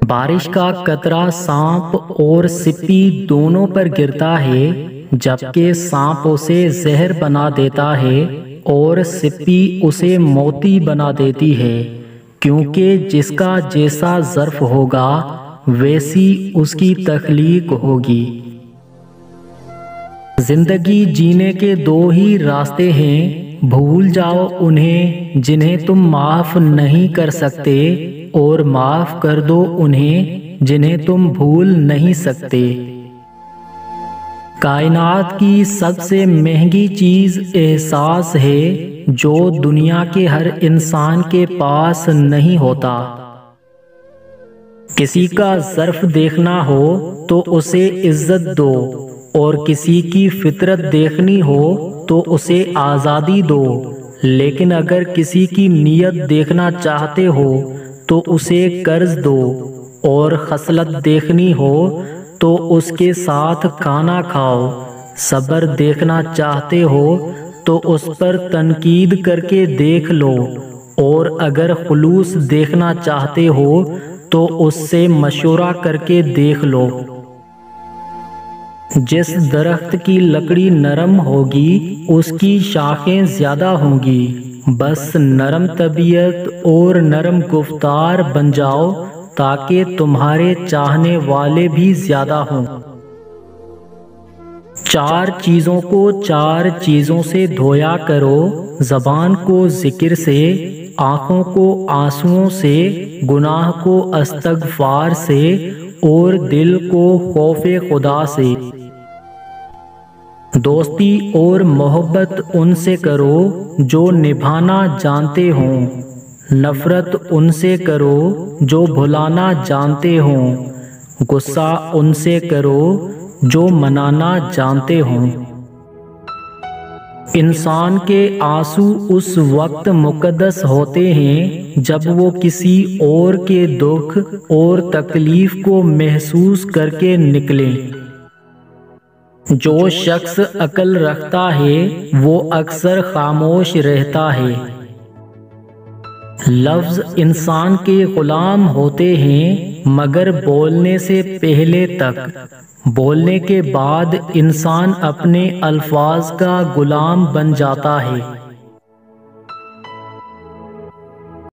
بارش کا قطرہ سانپ اور سپی دونوں پر گرتا ہے، جبکہ سانپ اسے زہر بنا دیتا ہے اور سپی اسے موتی بنا دیتی ہے، کیونکہ جس کا جیسا ظرف ہوگا ویسی اس کی تخلیق ہوگی۔ زندگی جینے کے دو ہی راستے ہیں، بھول جاؤ انہیں جنہیں تم معاف نہیں کر سکتے، اور معاف کر دو انہیں جنہیں تم بھول نہیں سکتے۔ کائنات کی سب سے مہنگی چیز احساس ہے، جو دنیا کے ہر انسان کے پاس نہیں ہوتا۔ کسی کا ظرف دیکھنا ہو تو اسے عزت دو، اور کسی کی فطرت دیکھنی ہو تو اسے آزادی دو، لیکن اگر کسی کی نیت دیکھنا چاہتے ہو تو اسے قرض دو، اور خصلت دیکھنی ہو تو اس کے ساتھ کھانا کھاؤ۔ صبر دیکھنا چاہتے ہو تو اس پر تنقید کر کے دیکھ لو، اور اگر خلوص دیکھنا چاہتے ہو تو اس سے مشورہ کر کے دیکھ لو۔ جس درخت کی لکڑی نرم ہوگی اس کی شاخیں زیادہ ہوں گی، بس نرم طبیعت اور نرم گفتار بن جاؤ تاکہ تمہارے چاہنے والے بھی زیادہ ہوں۔ چار چیزوں کو چار چیزوں سے دھویا کرو، زبان کو ذکر سے، آنکھوں کو آنسوؤں سے، گناہ کو استغفار سے، اور دل کو خوف خدا سے۔ دوستی اور محبت ان سے کرو جو نبھانا جانتے ہوں، نفرت ان سے کرو جو بھلانا جانتے ہوں، غصہ ان سے کرو جو منانا جانتے ہوں۔ انسان کے آنسو اس وقت مقدس ہوتے ہیں جب وہ کسی اور کے دکھ اور تکلیف کو محسوس کر کے نکلیں۔ جو شخص عقل رکھتا ہے وہ اکثر خاموش رہتا ہے۔ لفظ انسان کے غلام ہوتے ہیں مگر بولنے سے پہلے تک، بولنے کے بعد انسان اپنے الفاظ کا غلام بن جاتا ہے۔